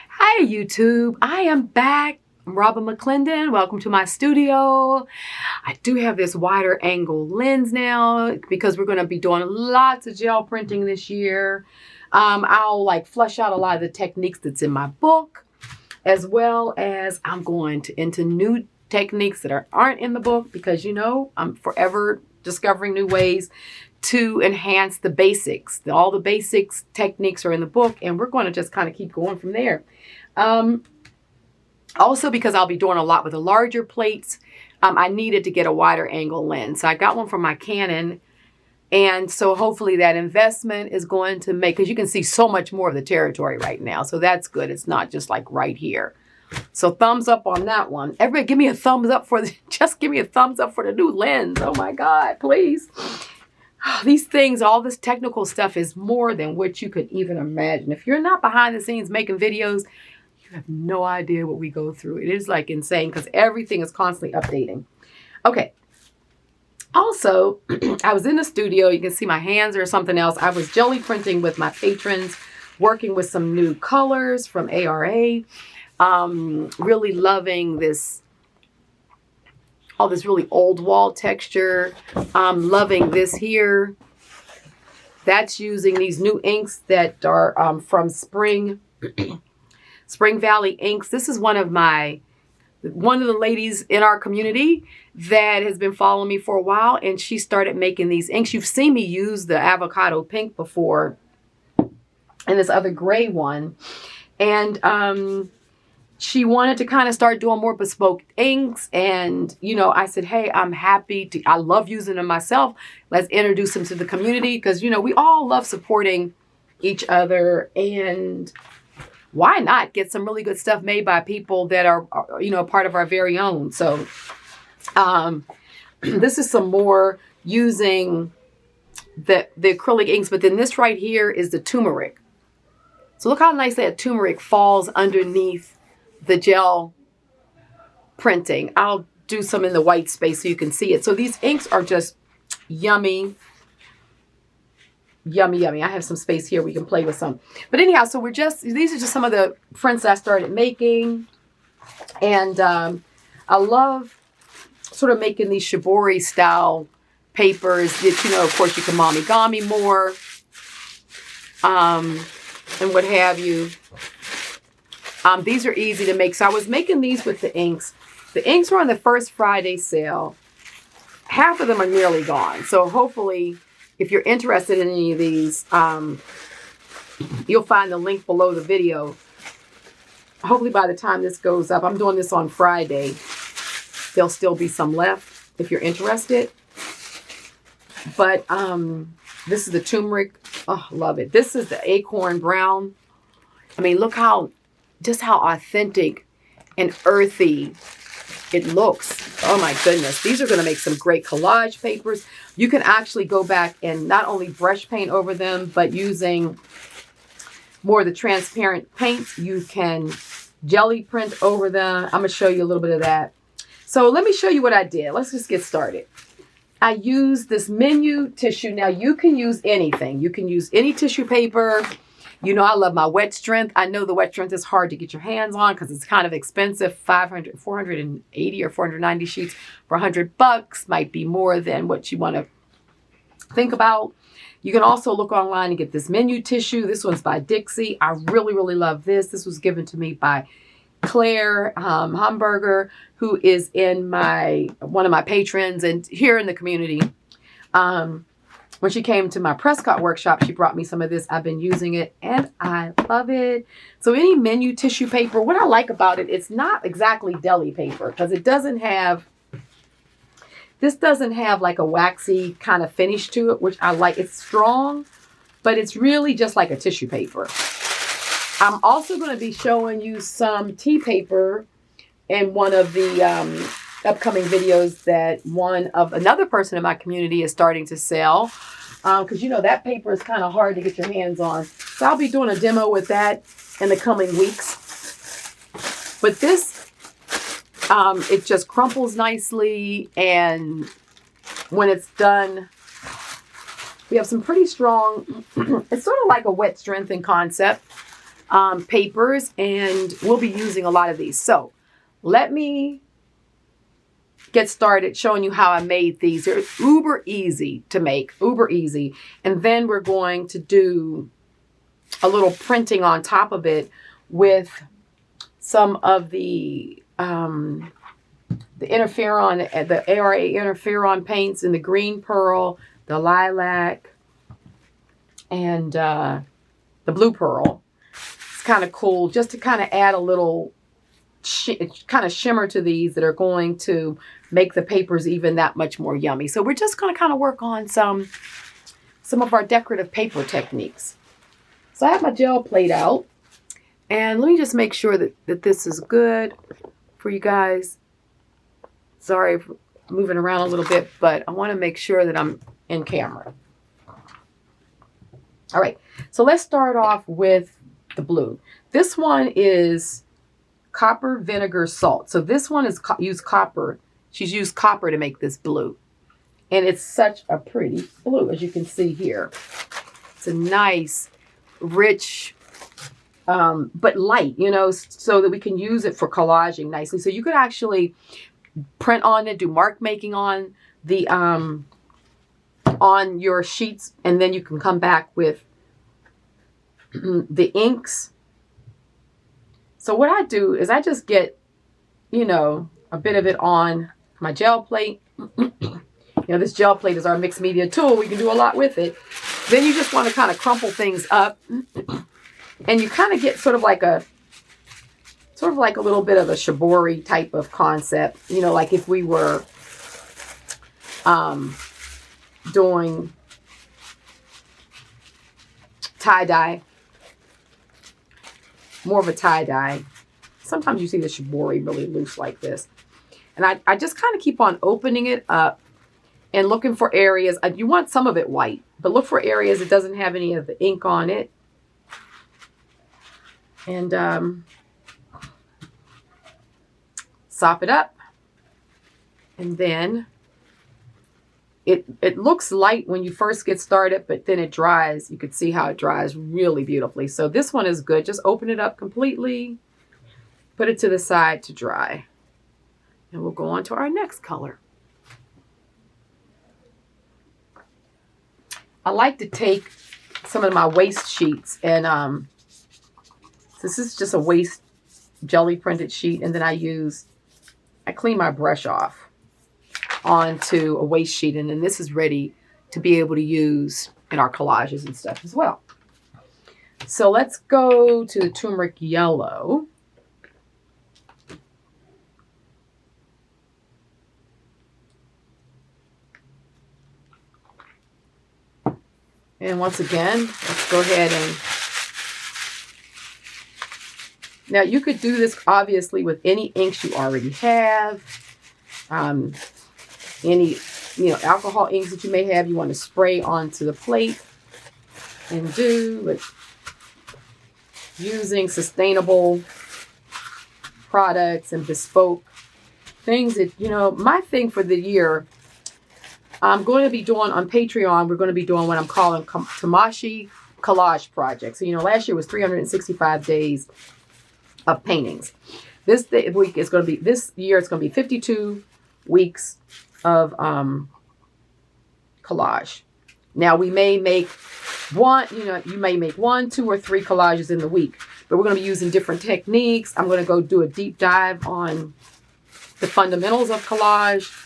Hi YouTube, I am back. I'm Robin McClendon. Welcome to my studio. I do have this wider angle lens now because we're going to be doing lots of gel printing this year. I'll flush out a lot of the techniques that's in my book, as well as I'm going into new techniques that aren't in the book because, I'm forever discovering new ways to enhance the basics. All the basics techniques are in the book, and we're going to just kind of keep going from there. Also, because I'll be doing a lot with the larger plates, I needed to get a wider angle lens. So I got one from my Canon, and so hopefully that investment is going to make, because you can see so much more of the territory right now. So that's good. It's not just like right here. So thumbs up on that one. Everybody give me a thumbs up just give me a thumbs up for the new lens. Oh my God, please. These things, all this technical stuff is more than what you could even imagine. If you're not behind the scenes making videos, you have no idea what we go through. It is like insane because everything is constantly updating. Okay. Also, I was in the studio. You can see my hands or something else. I was jelly printing with my patrons, working with some new colors from ARA. Really loving this, all this really old wall texture. I'm loving this here. That's using these new inks that are from Spring Valley Inks. This is one of the ladies in our community that has been following me for a while, and she started making these inks. You've seen me use the avocado pink before and this other gray one. And she wanted to kind of start doing more bespoke inks. And, I said, hey, I'm happy to, I love using them myself. Let's introduce them to the community because, we all love supporting each other. And why not get some really good stuff made by people that are part of our very own. So this is some more using the acrylic inks. But then this right here is the turmeric. So look how nice that turmeric falls underneath the gel printing. I'll do some in the white space so you can see it. So these inks are just yummy. Yummy, yummy. I have some space here. We can play with some. But anyhow, so these are just some of the prints I started making. And I love sort of making these shibori style papers that, of course, you can mommy-gami more. And what have you. These are easy to make. So I was making these with the inks. The inks were on the first Friday sale. Half of them are nearly gone. So hopefully, if you're interested in any of these, you'll find the link below the video. Hopefully by the time this goes up, I'm doing this on Friday, there'll still be some left if you're interested. But this is the turmeric. Oh, love it. This is the acorn brown. I mean, look just how authentic and earthy it looks. Oh my goodness. These are going to make some great collage papers. You can actually go back and not only brush paint over them, but using more of the transparent paints, you can jelly print over them. I'm going to show you a little bit of that. So let me show you what I did. Let's just get started. I used this menu tissue. Now you can use anything. You can use any tissue paper. I love my wet strength. I know the wet strength is hard to get your hands on because it's kind of expensive. 480 or 490 sheets for $100 might be more than what you want to think about. You can also look online and get this menu tissue. This one's by Dixie. I really, really love this. This was given to me by Claire Hamburger, who is in one of my patrons and here in the community. When she came to my Prescott workshop, she brought me some of this. I've been using it and I love it. So any menu tissue paper, what I like about it, it's not exactly deli paper because this doesn't have like a waxy kind of finish to it, which I like. It's strong, but it's really just like a tissue paper. I'm also going to be showing you some tea paper in one of the upcoming videos that another person in my community is starting to sell. Because, that paper is kind of hard to get your hands on. So I'll be doing a demo with that in the coming weeks. But this, it just crumples nicely. And when it's done, we have some pretty strong, it's sort of like a wet strength in concept. papers, and we'll be using a lot of these. So let me get started showing you how I made these. They're uber easy to make, uber easy. And then we're going to do a little printing on top of it with some of the interferon, the ARA interferon paints in the green pearl, the lilac, and the blue pearl. It's kind of cool just to kind of add a little kind of shimmer to these that are going to make the papers even that much more yummy. So we're just going to kind of work on some of our decorative paper techniques. So I have my gel plate out, and let me just make sure that this is good for you guys. Sorry for moving around a little bit, but I want to make sure that I'm in camera. All right, so let's start off with the blue. This one is copper vinegar salt. So this one is used copper. She's used copper to make this blue. And it's such a pretty blue, as you can see here. It's a nice, rich, but light, you know, so that we can use it for collaging nicely. So you could actually print on it, do mark making on the on your sheets, and then you can come back with the inks. So what I do is I just get, you know, a bit of it on my gel plate. You know, this gel plate is our mixed media tool. We can do a lot with it. Then you just want to kind of crumple things up, and you kind of get sort of like a little bit of a shibori type of concept. You know, like if we were doing tie-dye, more of a tie-dye. Sometimes you see the shibori really loose like this. And I just kind of keep on opening it up and looking for areas. You want some of it white, but look for areas that doesn't have any of the ink on it. And sop it up. And then it looks light when you first get started, but then it dries. You can see how it dries really beautifully. So this one is good. Just open it up completely. Put it to the side to dry. And we'll go on to our next color. I like to take some of my waste sheets, and this is just a waste jelly printed sheet, and then I clean my brush off onto a waste sheet, and then this is ready to be able to use in our collages and stuff as well. So let's go to the turmeric yellow. And once again, let's go ahead and... Now, you could do this, obviously, with any inks you already have. Any, you know, alcohol inks that you may have, you want to spray onto the plate and do. But using sustainable products and bespoke things that, you know, my thing for the year... I'm going to be doing on Patreon, we're going to be doing what I'm calling Tamashi Collage Project. So, you know, last year was 365 days of paintings. This year it's going to be 52 weeks of collage. Now, we may make one, you know, you may make 1, 2, or 3 collages in the week, but we're going to be using different techniques. I'm going to go do a deep dive on the fundamentals of collage.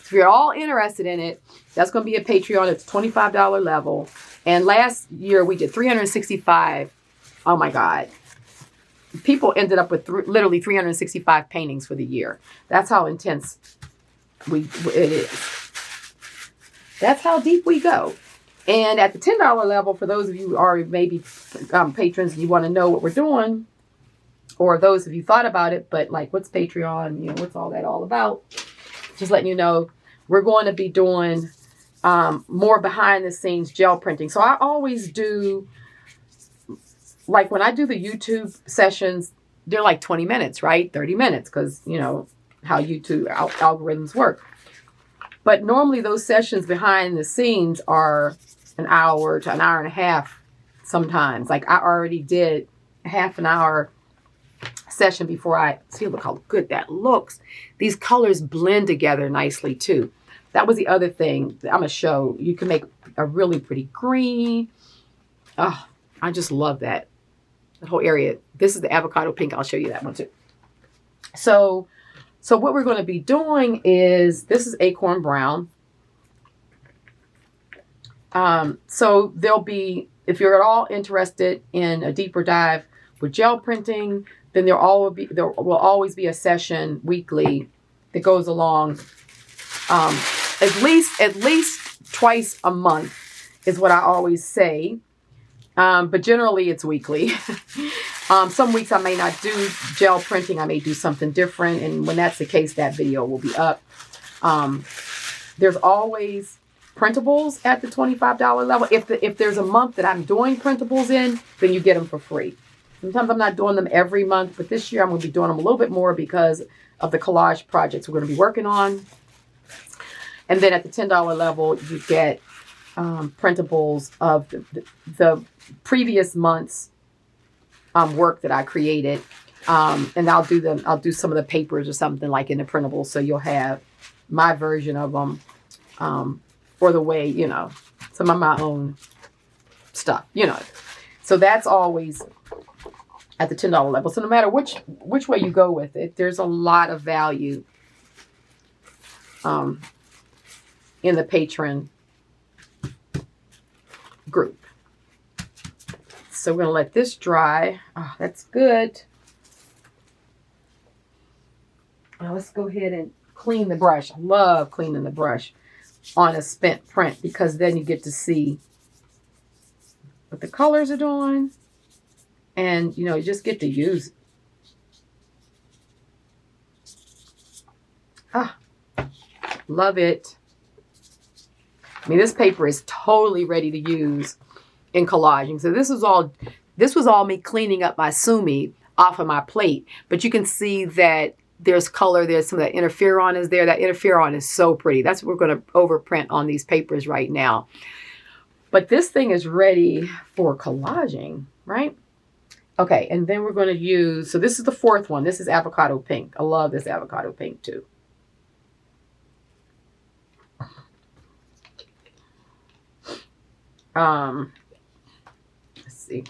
If you're all interested in it, that's going to be a Patreon. It's $25 level. And last year we did 365. Oh my God. People ended up with literally 365 paintings for the year. That's how intense it is. That's how deep we go. And at the $10 level, for those of you who are maybe patrons and you want to know what we're doing, or those of you thought about it, but like, what's Patreon? You know, what's all that all about? Just letting you know, we're going to be doing more behind the scenes gel printing. So I always do, like when I do the YouTube sessions, they're like 20 minutes, right? 30 minutes, because, you know, how YouTube algorithms work. But normally those sessions behind the scenes are an hour to an hour and a half sometimes. Like I already did half an hour session before I see. Look how good that looks. These colors blend together nicely too. That was the other thing that I'm gonna show. You can make a really pretty green. Oh, I just love that. The whole area. This is the avocado pink. I'll show you that one too. So what we're going to be doing is, this is acorn brown. So there'll be, if you're at all interested in a deeper dive with gel printing, then there will always be a session weekly that goes along. At least twice a month is what I always say. But generally it's weekly. Some weeks I may not do gel printing. I may do something different. And when that's the case, that video will be up. There's always printables at the $25 level. If there's a month that I'm doing printables in, then you get them for free. Sometimes I'm not doing them every month, but this year I'm going to be doing them a little bit more because of the collage projects we're going to be working on. And then at the $10 level, you get printables of the previous month's work that I created. And I'll do some of the papers or something like in the printable. So you'll have my version of them, or the way, you know, some of my own stuff, you know. So that's always at the $10 level. So no matter which way you go with it, there's a lot of value in the patron group. So we're going to let this dry. Oh, that's good. Now let's go ahead and clean the brush. I love cleaning the brush on a spent print because then you get to see what the colors are doing. And, you know, you just get to use it. Ah, love it. I mean, this paper is totally ready to use in collaging. So this was all me cleaning up my sumi off of my plate. But you can see that there's color. There's some of that interferon is there. That interferon is so pretty. That's what we're going to overprint on these papers right now. But this thing is ready for collaging, right? Okay, and then we're going to use, so this is the fourth one. This is avocado pink. I love this avocado pink too. Let's see.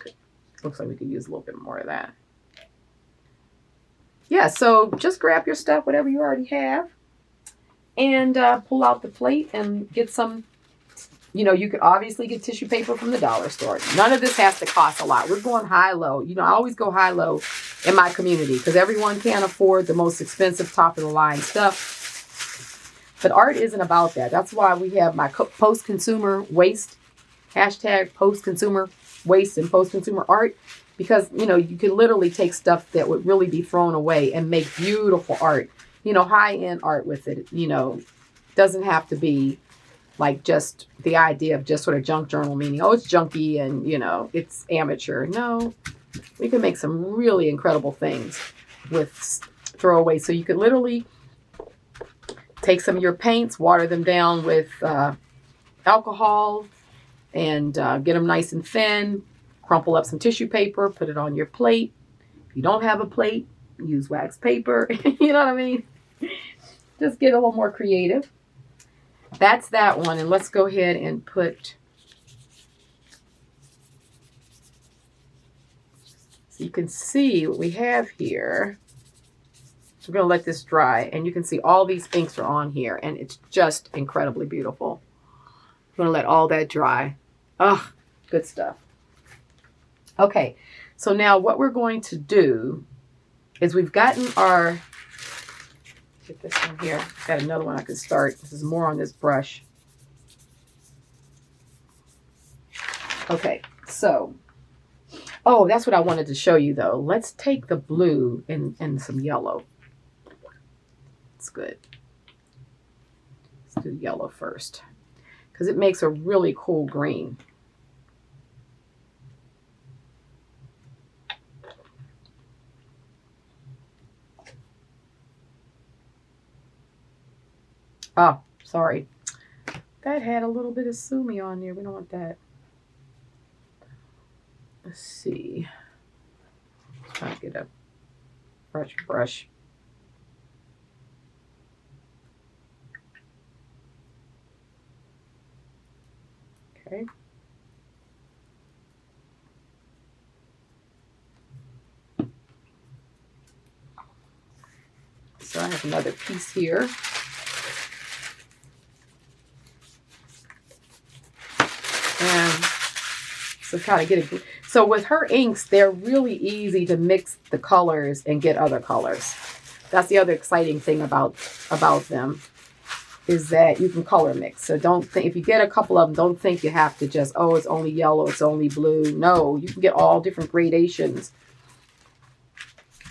Looks like we could use a little bit more of that. Yeah, so just grab your stuff, whatever you already have, and pull out the plate and get some, you know, you could obviously get tissue paper from the dollar store. None of this has to cost a lot. We're going high-low. You know, I always go high-low in my community because everyone can't afford the most expensive top-of-the-line stuff. But art isn't about that. That's why we have my post-consumer waste, hashtag post-consumer waste and post-consumer art. Because, you know, you can literally take stuff that would really be thrown away and make beautiful art. You know, high-end art with it, you know, doesn't have to be like just the idea of just sort of junk journal, meaning, oh, it's junky and, you know, it's amateur. No, we can make some really incredible things with throwaway. So you could literally take some of your paints, water them down with alcohol, and get them nice and thin. Crumple up some tissue paper, put it on your plate. If you don't have a plate, use wax paper. You know what I mean? Just get a little more creative. That's that one. And let's go ahead and put, so you can see what we have here. So we're going to let this dry. And you can see all these inks are on here. And it's just incredibly beautiful. I'm going to let all that dry. Oh, good stuff. Okay, so now what we're going to do is we've gotten our, get this one here. Got another one I could start. This is more on this brush. Okay, so, oh, that's what I wanted to show you though. Let's take the blue and some yellow. It's good. Let's do yellow first because it makes a really cool green. Oh, sorry. That had a little bit of sumi on there. We don't want that. Let's see. trying to get a fresh brush. Okay. So I have another piece here. And so kind of get it. So with her inks, they're really easy to mix the colors and get other colors. That's the other exciting thing about them, is that you can color mix. So don't think, if you get a couple of them, don't think you have to just, oh, it's only yellow, it's only blue. No, you can get all different gradations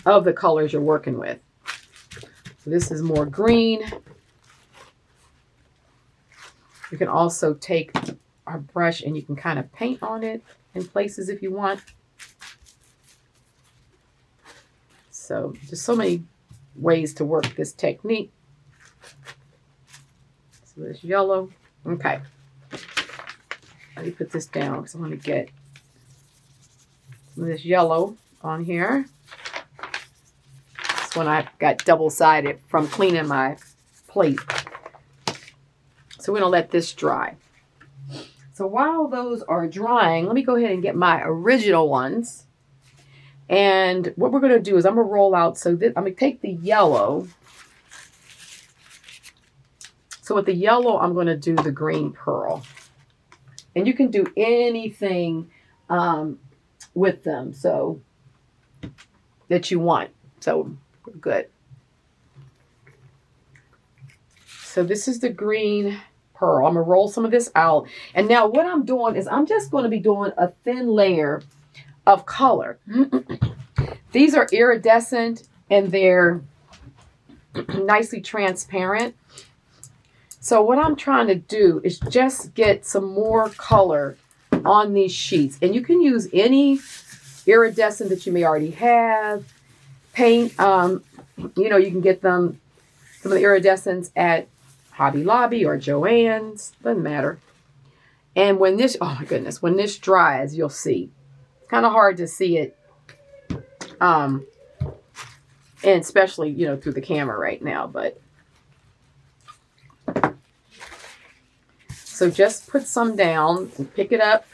of the colors you're working with. So this is more green. You can also take our brush and you can kind of paint on it in places if you want. So there's so many ways to work this technique. So this yellow. Okay. Let me put this down because I want to get some of this yellow on here. This one I got double-sided from cleaning my plate. So we're going to let this dry. So while those are drying, let me go ahead and get my original ones. And what we're going to do is I'm going to roll out. So this, I'm going to take the yellow. So with the yellow, I'm going to do the green pearl. And you can do anything with them so that you want. So good. So this is the green pearl. I'm going to roll some of this out. And now what I'm doing is I'm just going to be doing a thin layer of color. These are iridescent and they're nicely transparent. So what I'm trying to do is just get some more color on these sheets. And you can use any iridescent that you may already have. Paint, you know, you can get them, some of the iridescents at Hobby Lobby or Joann's, doesn't matter. And when this, oh my goodness, when this dries, you'll see. It's kind of hard to see it, and especially, you know, through the camera right now, but. So just put some down and pick it up.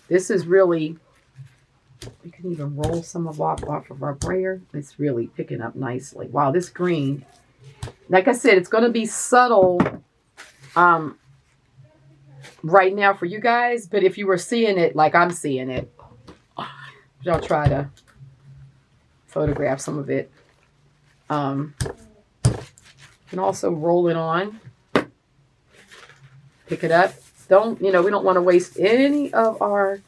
This is really, we can even roll some of off of our brayer. It's really picking up nicely. Wow, this green, like I said, it's going to be subtle right now for you guys. But if you were seeing it like I'm seeing it, I'll try to photograph some of it. You can also roll it on. Pick it up. Don't, you know, we don't want to waste any of our,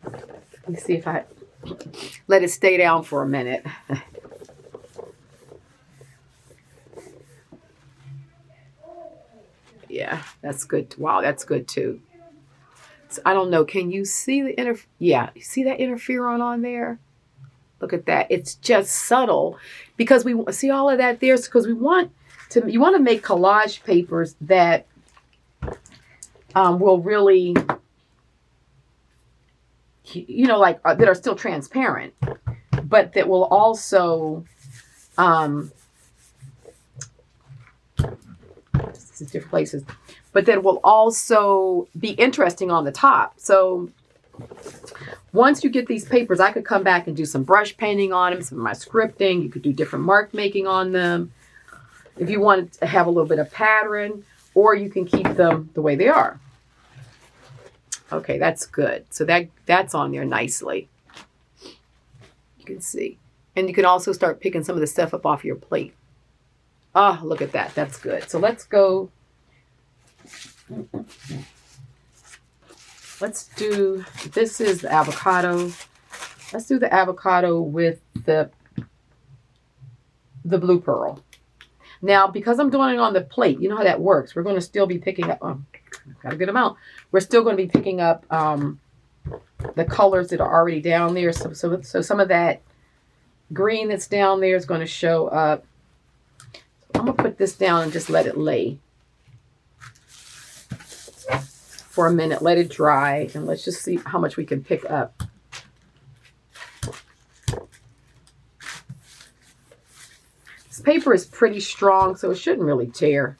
let me see if I let it stay down for a minute. Yeah, that's good. Wow, that's good too. So I don't know. Can you see the yeah, you see that interferon on there? Look at that. It's just subtle because we see all of that there because we want to, you want to make collage papers that will really, you know, like that are still transparent, but that will also, this is different places, but that will also be interesting on the top. So once you get these papers, I could come back and do some brush painting on them, some of my scripting. You could do different mark making on them. If you want to have a little bit of pattern, or you can keep them the way they are. Okay, that's good. So that's on there nicely. You can see. And you can also start picking some of the stuff up off your plate. Oh, look at that. That's good. So let's go. Let's do, this is the avocado. Let's do the avocado with the blue pearl. Now, because I'm doing it on the plate, you know how that works. We're going to still be picking up, got a good amount. We're still going to be picking up the colors that are already down there. So some of that green that's down there is going to show up. I'm going to put this down and just let it lay. for a minute, let it dry, and let's just see how much we can pick up. This paper is pretty strong, so it shouldn't really tear.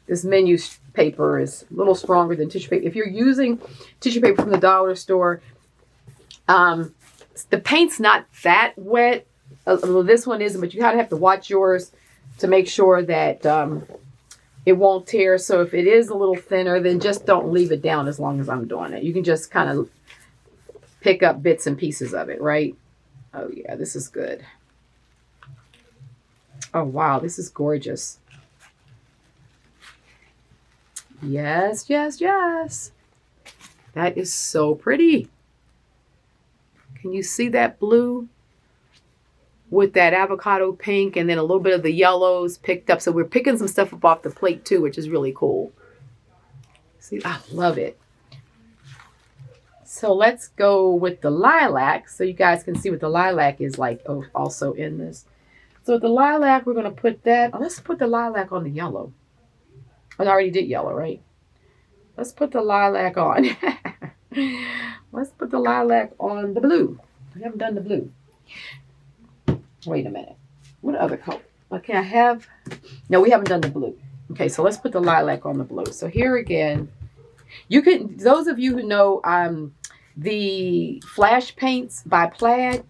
This menu paper is a little stronger than tissue paper. If you're using tissue paper from the dollar store, the paint's not that wet. Well, this one isn't, but you kind of have to watch yours to make sure that it won't tear. So if it is a little thinner, then just don't leave it down as long as I'm doing it. You can just kind of pick up bits and pieces of it, right? Oh yeah, this is good. Oh wow, this is gorgeous. Yes, yes, yes. That is so pretty. Can you see that blue with that avocado pink and then a little bit of the yellows picked up? So we're picking some stuff up off the plate too, which is really cool. See, I love it. So let's go with the lilac so you guys can see what the lilac is like also in this. So with the lilac, we're going to put that. Oh, let's put the lilac on the yellow. I already did yellow, right? Let's put the lilac on. Let's put the lilac on the blue. We haven't done the blue. Wait a minute. What other color? Okay, I have... No, we haven't done the blue. Okay, so let's put the lilac on the blue. So here again, you can... Those of you who know the flash paints by Plaid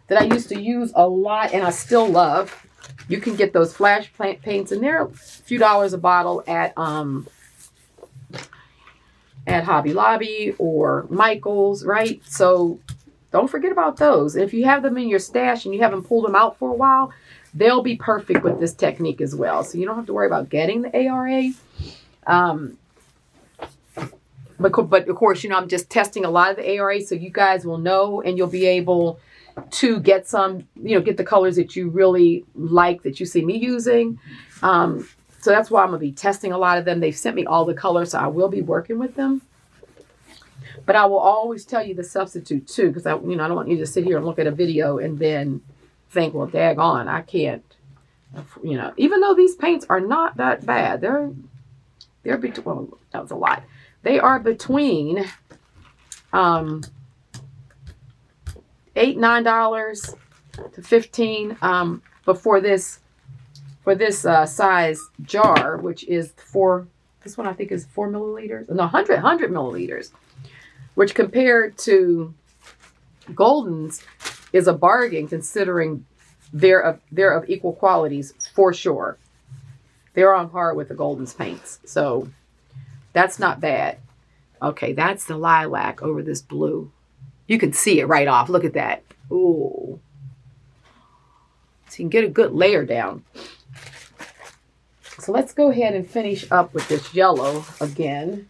that I used to use a lot and I still love, you can get those flash paints, and they're a few dollars a bottle at Hobby Lobby or Michael's, right? So don't forget about those. And if you have them in your stash and you haven't pulled them out for a while, they'll be perfect with this technique as well. So you don't have to worry about getting the ARA. But of course, you know, I'm just testing a lot of the ARA so you guys will know, and you'll be able to get some, you know, get the colors that you really like that you see me using. So that's why I'm going to be testing a lot of them. They've sent me all the colors, so I will be working with them. But I will always tell you the substitute too, because I don't want you to sit here and look at a video and then think, well, daggone, I can't. You know, even though these paints are not that bad, they're between. Well, that was a lot. They are between $8, $9 to $15. But for this size jar, which is this one I think is 4 milliliters. No, 100 milliliters, which compared to Golden's is a bargain considering they're of equal qualities for sure. They're on par with the Golden's paints. So that's not bad. Okay, that's the lilac over this blue. You can see it right off. Look at that. Ooh. So you can get a good layer down. So let's go ahead and finish up with this yellow again.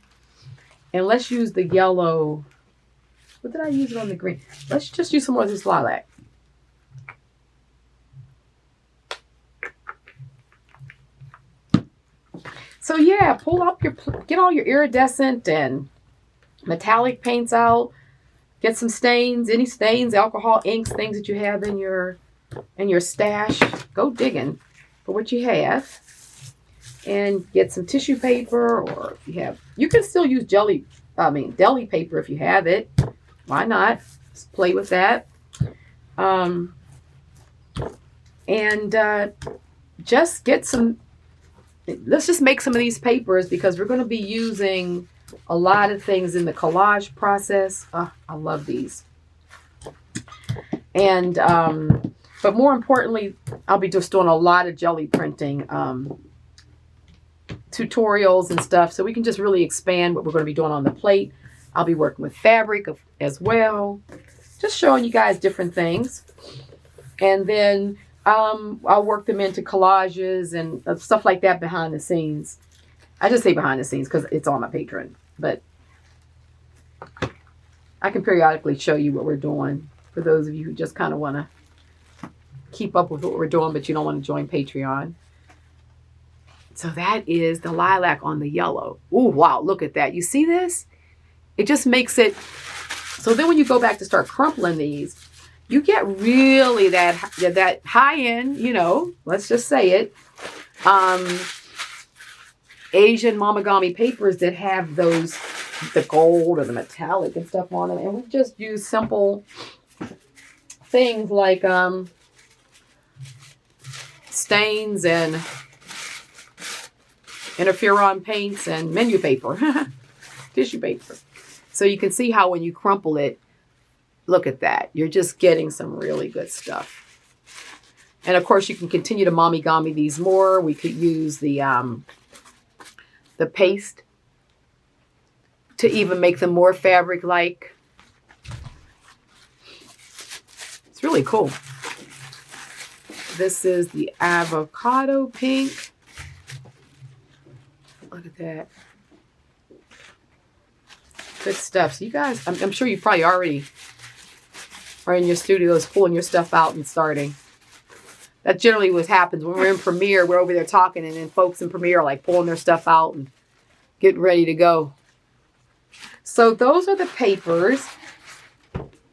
And let's use the yellow. What did I use it on the green? Let's just use some more of this lilac. So yeah, get all your iridescent and metallic paints out. Get some stains, any stains, alcohol, inks, things that you have in your stash. Go digging for what you have. And get some tissue paper, or if you have, you can still use deli paper if you have it. Why not? Just play with that. Just get some, let's just make some of these papers because we're going to be using a lot of things in the collage process. I love these. And, but more importantly, I'll be just doing a lot of jelly printing tutorials and stuff, so we can just really expand what we're going to be doing on the plate. I'll be working with fabric as well, just showing you guys different things. And then I'll work them into collages and stuff like that behind the scenes. I just say behind the scenes because it's on my Patreon, but I can periodically show you what we're doing for those of you who just kind of want to keep up with what we're doing, but you don't want to join Patreon. So that is the lilac on the yellow. Ooh, wow, look at that. You see this? It just makes it, so then when you go back to start crumpling these, you get really that high end, you know, let's just say it. Asian mamagami papers that have those, the gold or the metallic and stuff on them. And we just use simple things like stains and interferon paints and menu paper, tissue paper. So you can see how when you crumple it, look at that. You're just getting some really good stuff. And of course, you can continue to mommy-gami these more. We could use the paste to even make them more fabric-like. It's really cool. This is the avocado pink. Look at that. Good stuff. So you guys, I'm sure you probably already are in your studios pulling your stuff out and starting. That generally what happens when we're in Premiere. We're over there talking, and then folks in Premiere are like pulling their stuff out and getting ready to go. So those are the papers.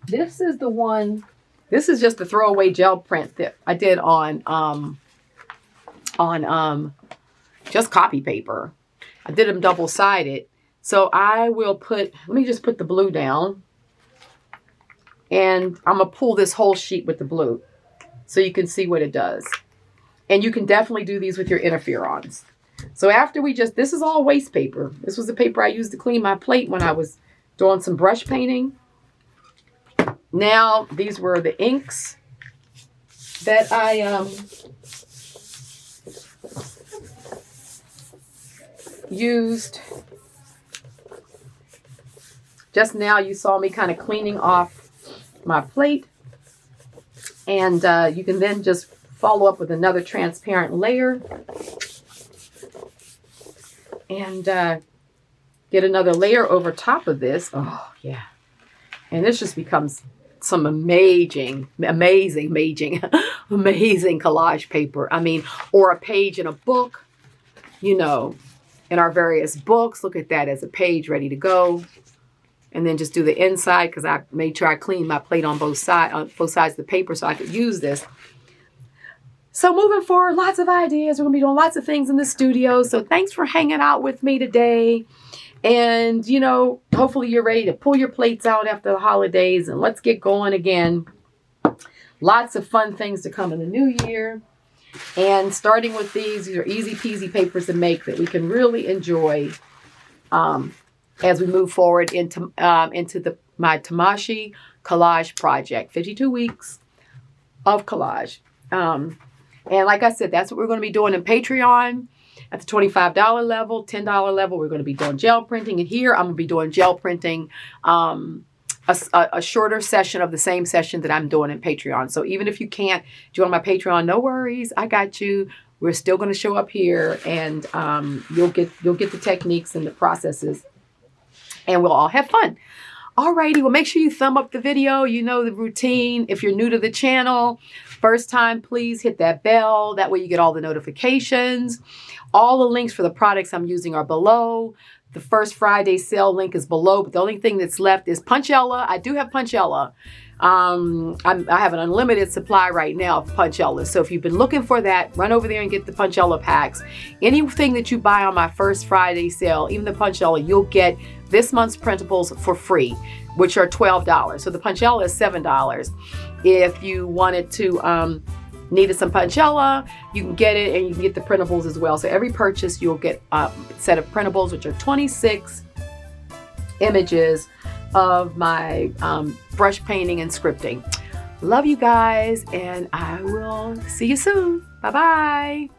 This is the one. This is just the throwaway gel print that I did on just copy paper. I did them double-sided. So I will put, let me just put the blue down. And I'm going to pull this whole sheet with the blue so you can see what it does. And you can definitely do these with your interferons. So after we just, this is all waste paper. This was the paper I used to clean my plate when I was doing some brush painting. Now, these were the inks that I used. Just now you saw me kind of cleaning off my plate. And you can then just follow up with another transparent layer. And get another layer over top of this. Oh, yeah. And this just becomes some amazing collage paper. I mean, or a page in a book, you know, in our various books. Look at that as a page ready to go. And then just do the inside because I made sure I cleaned my plate on both sides of the paper so I could use this. So moving forward, lots of ideas. We're going to be doing lots of things in the studio. So thanks for hanging out with me today. And, you know, hopefully you're ready to pull your plates out after the holidays and let's get going again. Lots of fun things to come in the new year. And starting with these are easy peasy papers to make that we can really enjoy as we move forward into my Tamashii collage project. 52 weeks of collage. And like I said, that's what we're going to be doing in Patreon. At the $25 level, $10 level, we're going to be doing gel printing. And here I'm going to be doing gel printing, a shorter session of the same session that I'm doing in Patreon. So even if you can't join my Patreon, no worries. I got you. We're still going to show up here and you'll get the techniques and the processes and we'll all have fun. Alrighty, well, make sure you thumb up the video. You know the routine. If you're new to the channel, first time, please hit that bell. That way you get all the notifications. All the links for the products I'm using are below. The first Friday sale link is below, but the only thing that's left is Punchello. I do have Punchello. I have an unlimited supply right now of Punchello. So if you've been looking for that, run over there and get the Punchello packs. Anything that you buy on my first Friday sale, even the Punchello, you'll get this month's printables for free, which are $12. So the Punchello is $7. If you wanted to, needed some Punchello, you can get it and you can get the printables as well. So every purchase, you'll get a set of printables, which are 26 images of my brush painting and scripting. Love you guys, and I will see you soon. Bye-bye.